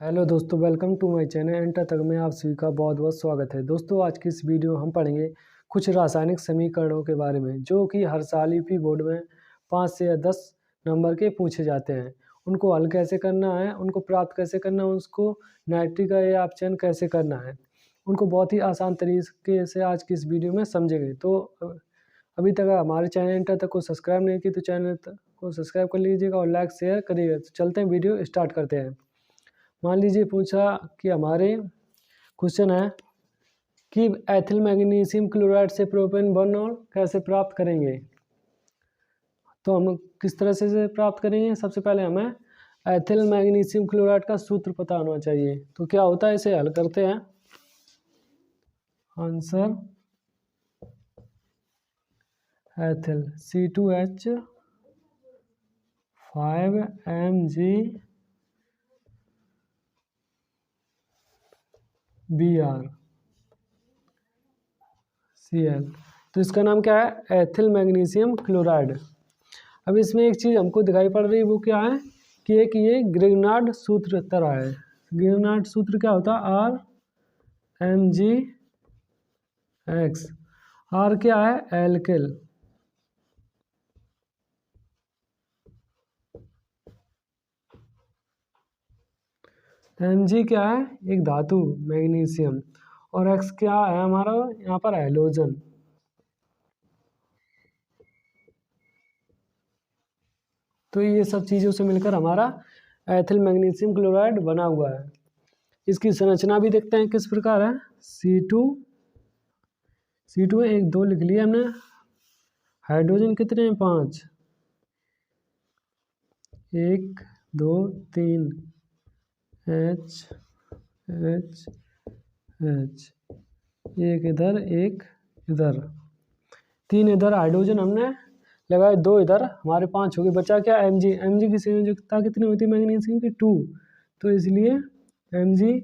Hello दोस्तों, welcome to my channel एंटर तक में आप सभी का बहुत बहुत स्वागत है। दोस्तों, आज की इस वीडियो में हम पढ़ेंगे कुछ रासायनिक समीकरणों के बारे में जो कि हर साल यूपी बोर्ड में 5 से 10 नंबर के पूछे जाते हैं। उनको हल कैसे करना है, उनको प्राप्त कैसे करना है, उसको नाइट्रिक का या अपचयन कैसे करना है, उनको बहुत ही आसान तरीके से आज की इस वीडियो में समझेंगे। तो अभी तक हमारे चैनल एंटर तक को सब्सक्राइब नहीं की तो चैनल को सब्सक्राइब कर लीजिएगा और लाइक शेयर करिएगा। तो चलते हैं, वीडियो स्टार्ट करते हैं। मान लीजिए पूछा कि हमारे क्वेश्चन है कि एथिल मैग्नीशियम क्लोराइड से प्रोपेन बर्नॉल कैसे प्राप्त करेंगे। तो हम किस तरह से प्राप्त करेंगे, सबसे पहले हमें एथिल मैग्नीशियम क्लोराइड का सूत्र पता होना चाहिए। तो क्या होता है, इसे हल करते हैं। Answer ethyl C2H5MgBrCl। तो इसका नाम क्या है, एथिल मैग्नीशियम क्लोराइड। अब इसमें एक चीज़ हमको दिखाई पड़ रही है, वो क्या है कि एक ये ग्रिग्नार्ड सूत्र तरह है। ग्रिग्नार्ड सूत्र क्या होता है, RMgX। R क्या है, एल्किल। Mg क्या है, एक धातु मैग्नीशियम। और X क्या है हमारा, यहाँ पर हैलोजन। तो ये सब चीज़ों से मिलकर हमारा एथिल मैग्नीशियम क्लोराइड बना हुआ है। इसकी संरचना भी देखते हैं किस प्रकार है। C2 एक 2 लिख लिया हमने। हाइड्रोजन कितने हैं, 5। 1 2 3 H H H, एक इधर एक इधर, 3 इधर हाइड्रोजन हमने लगाए, 2 इधर, हमारे 5 हो गए। बचा क्या, Mg की संयोजकता कितनी होती है मैग्नीशियम की, 2। तो इसलिए Mg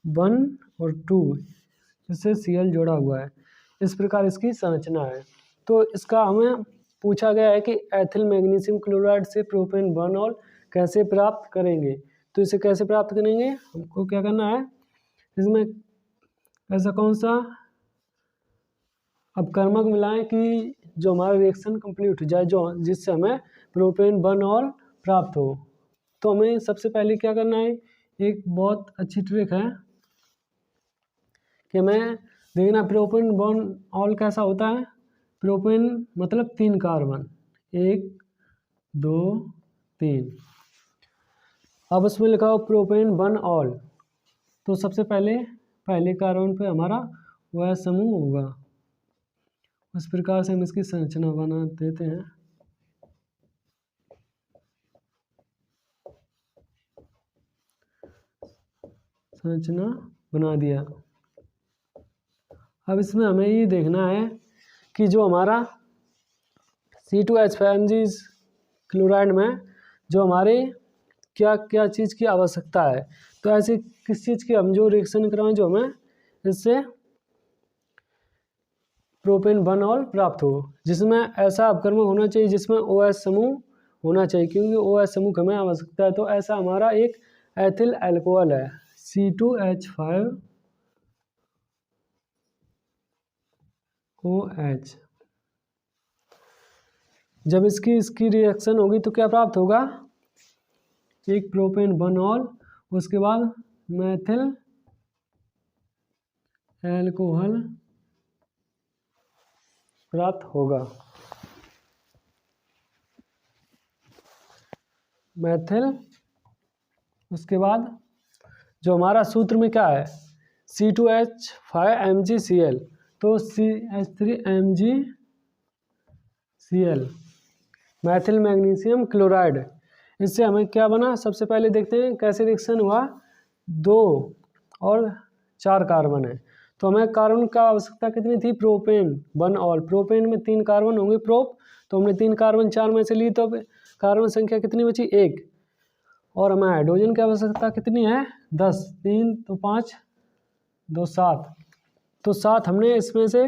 1 और 2, इससे Cl जोड़ा हुआ है। इस प्रकार इसकी संरचना है। तो इसका हमें पूछा गया है कि एथिल मैग्नीशियम क्लोराइड से प्रोपेन बर्नॉल कैसे प्राप्त करेंगे। तो इसे कैसे प्राप्त करेंगे, हमको क्या करना है, इसमें ऐसा कौन सा अपकर्मक मिलाएं कि जो हमारा रिएक्शन कंप्लीट हो जाए, जो जिससे हमें प्रोपेन बर्नॉल प्राप्त हो। तो हमें सबसे पहले क्या करना है, एक बहुत अच्छी ट्रिक है कि हमें देखना प्रोपेन बर्नॉल कैसा होता है। प्रोपेन मतलब 3 कार्बन, 1 2 3। अब उसमें लिखा हो प्रोपेन बर्नऑल। तो सबसे पहले कार्बन पे हमारा वह समूह होगा। उस प्रकार से हम इसकी संरचना बना देते हैं। संरचना बना दिया। अब इसमें हमें ये देखना है कि जो हमारा C2H5Mg क्लोराइड में जो हमारे क्या क्या चीज़ की आवश्यकता है। तो ऐसी किस चीज़ की हम जो रिएक्शन कराएं जो हमें इससे प्रोपेन बर्नऑल प्राप्त हो, जिसमें ऐसा अपकर्मक होना चाहिए जिसमें OH समूह होना चाहिए, क्योंकि OH समूह हमें आवश्यकता है। तो ऐसा हमारा एक एथिल अल्कोहल है C2H5OH। जब इसकी रिएक्शन होगी तो क्या प्राप्त होगा, एक प्रोपेन बर्नऑल, उसके बाद मेथिल अल्कोहल प्राप्त होगा। मेथिल, उसके बाद जो हमारा सूत्र में क्या है C2H5MgCl। तो CH3MgCl मैथिल मैग्नीशियम क्लोराइड। इससे हमें क्या बना, सबसे पहले देखते हैं कैसे रिएक्शन हुआ। 2 और 4 कार्बन है, तो हमें कार्बन का आवश्यकता कितनी थी, प्रोपेन बर्नऑल। प्रोपेन में 3 कार्बन होंगे प्रोप, तो हमने 3 कार्बन 4 में से ली, तो कार्बन संख्या कितनी बची, 1। और हमें हाइड्रोजन की आवश्यकता कितनी है, 10। 3 तो 5 2 7, तो 7 हमने इसमें से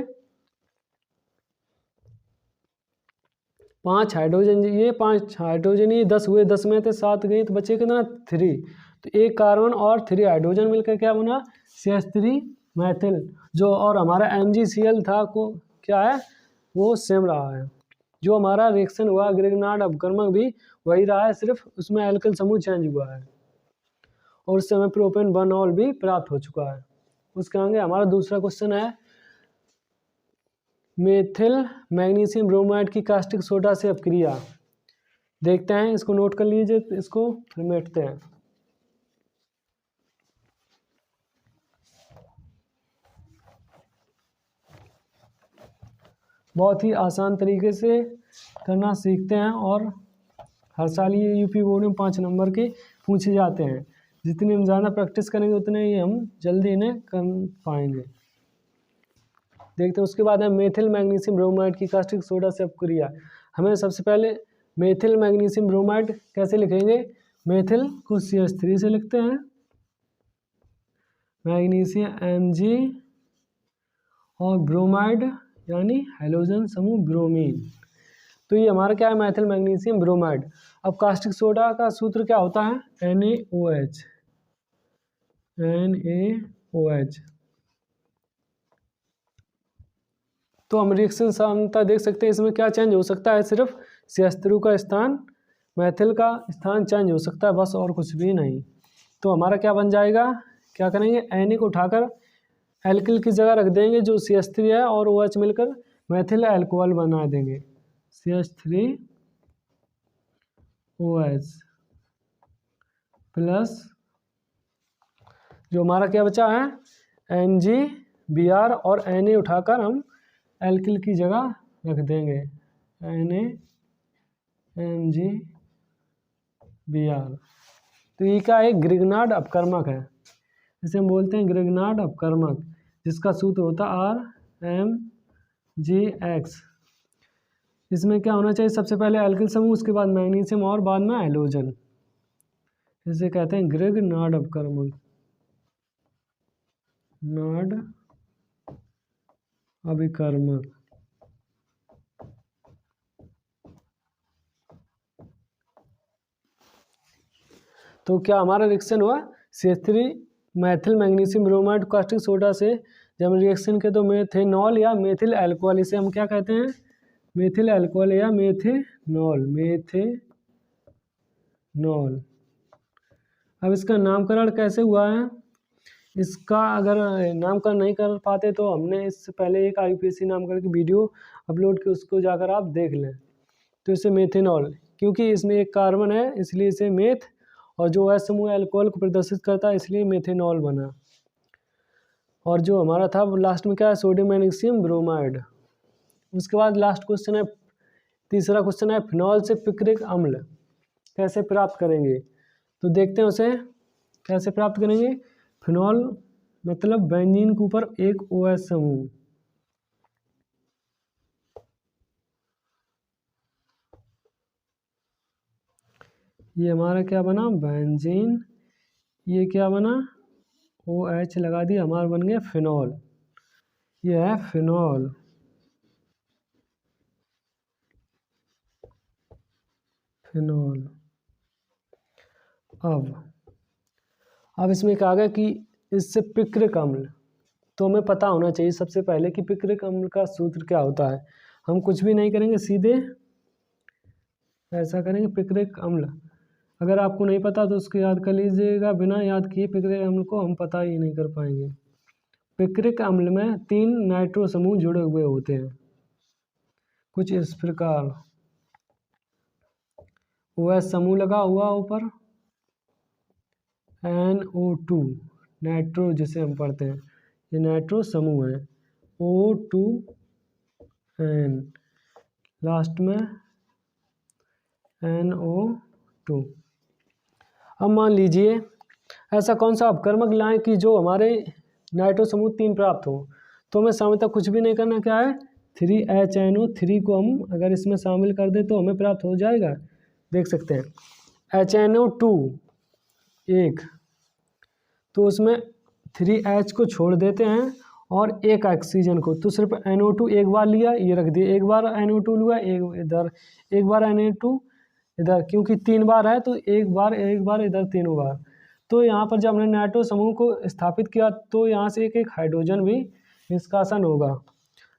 5 हाइड्रोजन, ये 5 हाइड्रोजन, ये 10 हुए, 10 में से 7 गई तो बचे कितना, 3। तो एक कार्बन और 3 हाइड्रोजन मिलकर क्या बना, CH3 मैथिल। जो और हमारा MgCl था को क्या है, वो सेम रहा है। जो हमारा रिएक्शन हुआ ग्रिग्नार्ड अपकर्मक भी वही रहा है, सिर्फ उसमें एल्किल समूह चेंज हुआ है और उससे हमें प्रोपेन 1 भी प्राप्त हो चुका है। उसके आगे हमारा दूसरा क्वेश्चन है मेथिल मैग्नीशियम ब्रोमाइड की कास्टिक सोडा से अपक्रिया। देखते हैं, इसको नोट कर लीजिए, इसको फिर मेटते हैं। बहुत ही आसान तरीके से करना सीखते हैं और हर साल ये यूपी बोर्ड में 5 नंबर के पूछे जाते हैं। जितनी हम ज़्यादा प्रैक्टिस करेंगे उतने ही हम जल्दी इन्हें कर पाएंगे। देखते हैं उसके बाद है मेथिल मैग्नीशियम ब्रोमाइड की कास्टिक सोडा से अपक्रिया। हमें सबसे पहले मेथिल मैग्नीशियम ब्रोमाइड कैसे लिखेंगे, मेथिल को CH3 से लिखते हैं, मैग्नीशियम Mg और ब्रोमाइड यानी हैलोजन समूह ब्रोमीन। तो ये हमारा क्या है, मेथिल मैग्नीशियम ब्रोमाइड। अब कास्टिक सोडा का सूत्र क्या होता है, NaOH। तो हम रिएक्शन सामग्रता देख सकते हैं, इसमें क्या चेंज हो सकता है, सिर्फ CH3 का स्थान, मेथिल का स्थान चेंज हो सकता है, बस और कुछ भी नहीं। तो हमारा क्या बन जाएगा, क्या करेंगे, Na को उठाकर एल्किल की जगह रख देंगे जो CH3 है, और OH मिलकर मेथिल एल्कोहल बना देंगे, CH3OH प्लस जो हमारा क्या बचा है, MgBr और Na उठाकर हम एल्किल की जगह रख देंगे, NaMgBr। तो ये क्या है, ग्रिग्नार्ड अपकर्मक है, इसे हम बोलते हैं ग्रिग्नार्ड अपकर्मक, जिसका सूत्र होता है RMgX। इसमें क्या होना चाहिए, सबसे पहले एल्किल समूह, उसके बाद मैग्नीशियम और बाद में हैलोजन। इसे कहते हैं ग्रिग्नार्ड अपकर्मक, नार्ड अभिकर्मक। तो क्या हमारा रिएक्शन हुआ, CH3 Maithil magnesium bromide caustic soda से जब रिएक्शन के तो मेथेनॉल या मेथिल एल्कोहल, इसे हम क्या कहते हैं, मेथिल एल्कोहल या मेथेनॉल। अब इसका नामकरण कैसे हुआ है, इसका अगर नामकरण नहीं कर पाते तो हमने इससे पहले एक IUPAC नामकरण की वीडियो अपलोड की, उसको जाकर आप देख लें। तो इसे मेथेनॉल, क्योंकि इसमें एक कार्बन है इसलिए इसे मेथ, और जो OH समूह एल्कोहल को प्रदर्शित करता है इसलिए मेथेनॉल बना। और जो हमारा था लास्ट में क्या है, सोडियम मैग्नीशियम ब्रोमाइड। उसके बाद लास्ट क्वेश्चन है, तीसरा क्वेश्चन है फिनॉल से पिक्रिक अम्ल कैसे प्राप्त करेंगे। तो देखते हैं उसे कैसे प्राप्त करेंगे। फिनॉल मतलब बेंजीन के ऊपर एक OH समूह, ये हमारा क्या बना, बेंजीन, ये क्या बना, OH लगा दिया, हमारा बन गया फिनॉल, ये है फिनॉल। अब इसमें क्या आ गया कि इससे पिक्रिक अम्ल, तो हमें पता होना चाहिए सबसे पहले कि पिक्रिक अम्ल का सूत्र क्या होता है। हम कुछ भी नहीं करेंगे, सीधे ऐसा करेंगे, पिक्रिक अम्ल अगर आपको नहीं पता तो उसको याद कर लीजिएगा, बिना याद किए पिक्रिक अम्ल को हम पता ही नहीं कर पाएंगे। पिक्रिक अम्ल में 3 नाइट्रो समूह जुड़े हुए होते हैं, कुछ इस प्रकार, OH समूह लगा हुआ ऊपर, NO2 नाइट्रो जिसे हम पढ़ते हैं, ये नाइट्रो समूह है, O2N लास्ट में NO2। अब मान लीजिए ऐसा कौन सा अपकर्मक लाएं कि जो हमारे नाइट्रो समूह 3 प्राप्त हो, तो हमें सामने कुछ भी नहीं करना, क्या है 3HNO3 को हम अगर इसमें शामिल कर दें तो हमें प्राप्त हो जाएगा। देख सकते हैं HNO2 एक, तो उसमें 3H को छोड़ देते हैं और एक ऑक्सीजन को, तो सिर्फ NO2 एक बार लिया, ये रख दिया, एक बार NO2 लिया, एक इधर, एक बार NO2 इधर, क्योंकि 3 बार है तो एक बार इधर, तीनों बार, तो यहाँ पर जब हमने नाइट्रो समूह को स्थापित किया तो यहाँ से एक एक हाइड्रोजन भी निष्कासन होगा।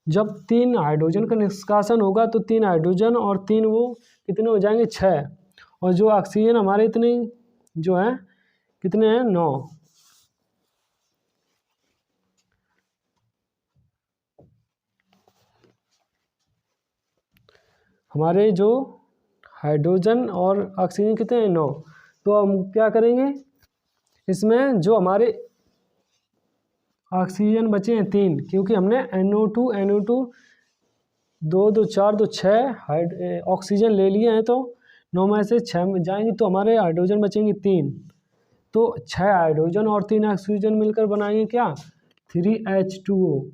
जब 3 हाइड्रोजन का निष्कासन होगा तो 3 हाइड्रोजन और 3 वो कितने हो जाएंगे 6, और जो ऑक्सीजन हमारे इतने जो है कितने हैं 9। हमारे जो हाइड्रोजन और ऑक्सीजन कितने हैं 9। तो हम क्या करेंगे, इसमें जो हमारे ऑक्सीजन बचे हैं 3, क्योंकि हमने NO2 2 2 4 2 6 ऑक्सीजन ले लिए हैं, तो 9 में से 6 में जाएंगे तो हमारे हाइड्रोजन बचेंगे 3। तो 6 हाइड्रोजन और 3 ऑक्सीजन मिलकर बनाएंगे क्या 3H2O,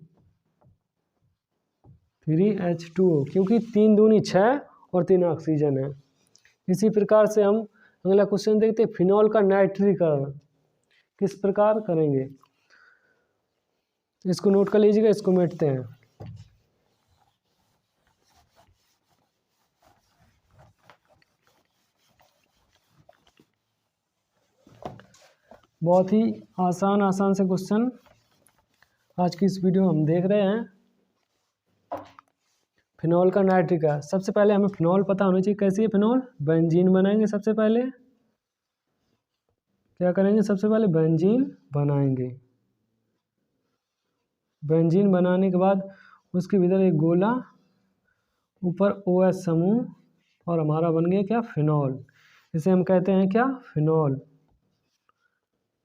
3H2O, क्योंकि 3 दूनी 6 और 3 ऑक्सीजन है। इसी प्रकार से हम अगला क्वेश्चन देखते हैं, फिनॉल का नाइट्रीकरण किस प्रकार करेंगे। इसको नोट कर लीजिएगा, इसको मिटते हैं। बहुत ही आसान से क्वेश्चन आज की इस वीडियो में हम देख रहे हैं। फिनॉल का नाइट्रिक। सबसे पहले हमें फिनॉल पता होना चाहिए कैसी है फिनॉल। बेंजीन बनाएंगे सबसे पहले, क्या करेंगे सबसे पहले बेंजीन बनाएंगे। बेंजीन बनाने के बाद उसके भीतर एक गोला, ऊपर OH समूह और हमारा बन गया क्या फिनॉल। इसे हम कहते हैं क्या फिनॉल।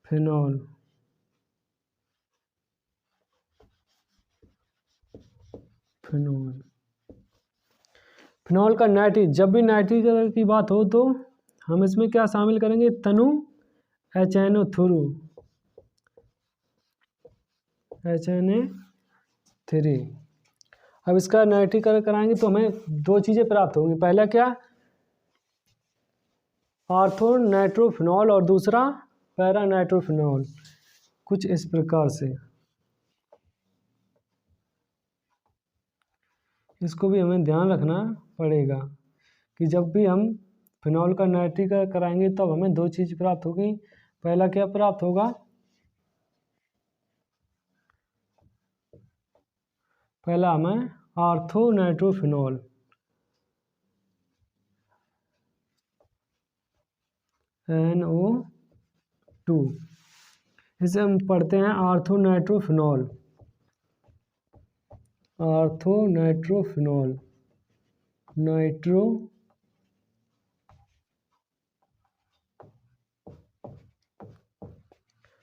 फिनॉल फिनॉल फिनॉल का नाइट्रिक। जब भी नाइट्रिक की बात हो तो हम इसमें क्या शामिल करेंगे तनु HNO3 HNA3। अब इसका नाइट्रीकरण कराएंगे तो हमें 2 चीज़ें प्राप्त होंगी। पहला क्या आर्थो नाइट्रोफिनॉल और दूसरा पैरा नाइट्रोफिनॉल। कुछ इस प्रकार से इसको भी हमें ध्यान रखना पड़ेगा कि जब भी हम फिनॉल का नाइट्रीकरण कराएंगे तब हमें 2 चीज़ प्राप्त होगी। पहला क्या प्राप्त होगा, पहला हमें आर्थो नाइट्रोफिनॉल NO2, इसे हम पढ़ते हैं ortho nitrophenol. Ortho nitrophenol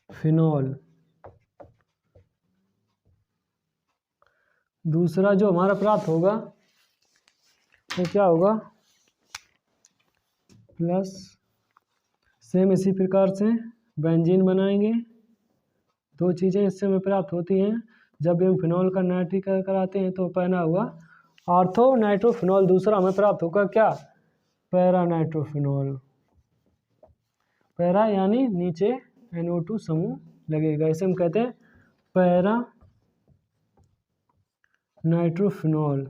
phenol. दूसरा जो हमारा प्राप्त होगा वो क्या होगा प्लस, सेम इसी प्रकार से बेंजीन बनाएंगे। 2 चीज़ें इससे हमें प्राप्त होती हैं जब भी हम फिनॉल का नाइट्रीकरण कराते हैं। तो पहला हुआ आर्थो नाइट्रोफिनॉल, दूसरा हमें प्राप्त होगा क्या पैरा नाइट्रोफिनॉल। पैरा यानी नीचे NO2 समूह लगेगा, इसे हम कहते हैं पैरा नाइट्रोफिनॉल।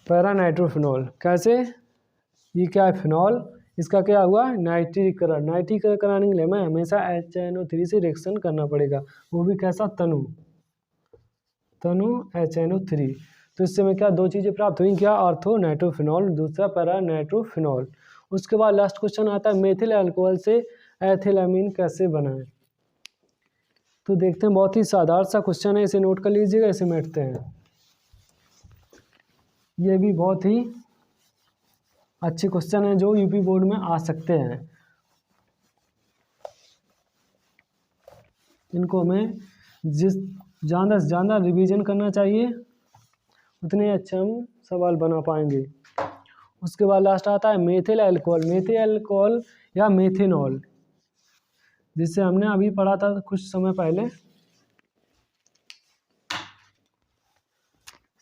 पैरा नाइट्रोफिनॉल कैसे, ये क्या है फिनॉल, इसका क्या हुआ नाइट्रीकरण। नाइट्रीकरण कराने के लिए हमें हमेशा HNO3 से रिएक्शन करना पड़ेगा, वो भी कैसा तनु HNO3। तो इससे हमें क्या 2 चीज़ें प्राप्त हुई, क्या आर्थो नाइट्रोफिनॉल, दूसरा पैरा नाइट्रोफिनॉल। उसके बाद लास्ट क्वेश्चन आता है मेथिल अल्कोहल से एथिलामीन कैसे बनाएं। तो देखते हैं, बहुत ही साधारण सा क्वेश्चन है, इसे नोट कर लीजिएगा, इसे मिटते हैं। ये भी बहुत ही अच्छे क्वेश्चन है जो यूपी बोर्ड में आ सकते हैं। इनको हमें जिस ज़्यादा से ज़्यादा रिवीजन करना चाहिए उतने अच्छे हम सवाल बना पाएंगे। उसके बाद लास्ट आता है मेथिल अल्कोहल। मेथिल अल्कोहल या मेथेनॉल, जिससे हमने अभी पढ़ा था कुछ समय पहले,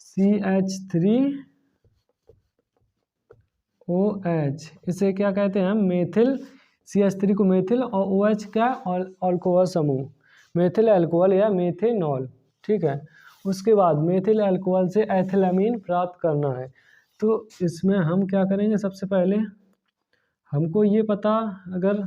CH3OH, इसे क्या कहते हैं हम मेथिल। CH3 को मेथिल और OH क्या अल्कोहल समूह, मेथिल अल्कोहल या मेथेनॉल। ठीक है। उसके बाद मेथिल अल्कोहल से एथिलामीन प्राप्त करना है। तो इसमें हम क्या करेंगे, सबसे पहले हमको ये पता अगर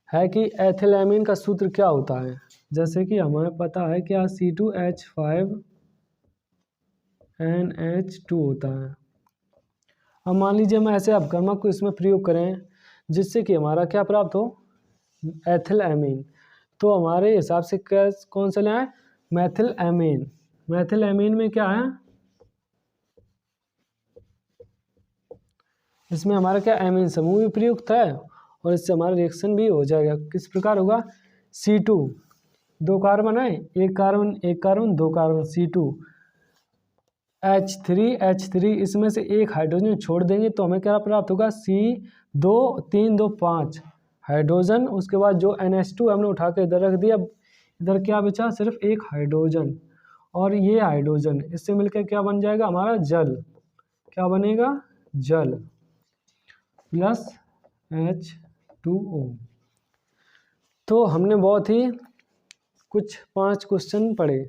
है कि एथिलामीन का सूत्र क्या होता है। जैसे कि हमें पता है कि C2H5NH2 होता है। अब मान लीजिए हम ऐसे अपकर्मक को इसमें प्रयोग करें जिससे कि हमारा क्या प्राप्त हो, एथिलामीन। तो हमारे हिसाब से कौन सा लें, मेथिलामीन। मेथिलामीन में क्या है, इसमें हमारा क्या एमीन समूह भी प्रयुक्त है और इससे हमारा रिएक्शन भी हो जाएगा। किस प्रकार होगा, C2 दो कार्बन है, एक कार्बन दो कार्बन C2H3 इसमें से एक हाइड्रोजन छोड़ देंगे तो हमें क्या प्राप्त होगा, C2 3 2 5 हाइड्रोजन। उसके बाद जो NH2 हमने उठा के इधर रख दिया, इधर क्या बचा, सिर्फ एक हाइड्रोजन। और ये हाइड्रोजन इससे मिलकर क्या बन जाएगा हमारा, जल। क्या बनेगा, जल प्लस H2O। तो हमने बहुत ही कुछ 5 क्वेश्चन पढ़े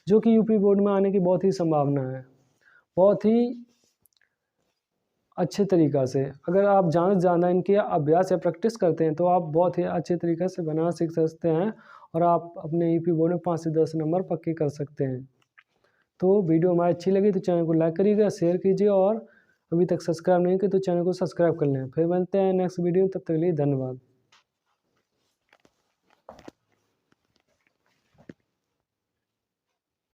जो कि यूपी बोर्ड में आने की बहुत ही संभावना है। बहुत ही अच्छे तरीक़ा से अगर आप ज़्यादा इनके अभ्यास या प्रैक्टिस करते हैं तो आप बहुत ही अच्छे तरीक़े से बना सीख सकते हैं और आप अपने यूपी बोर्ड में 5 से 10 नंबर पक्के कर सकते हैं। तो वीडियो हमारी अच्छी लगी तो चैनल को लाइक करिएगा, शेयर कीजिए और अभी तक सब्सक्राइब नहीं किया तो चैनल को सब्सक्राइब कर लें। फिर मिलते हैं नेक्स्ट वीडियो, तब तक के लिए धन्यवाद।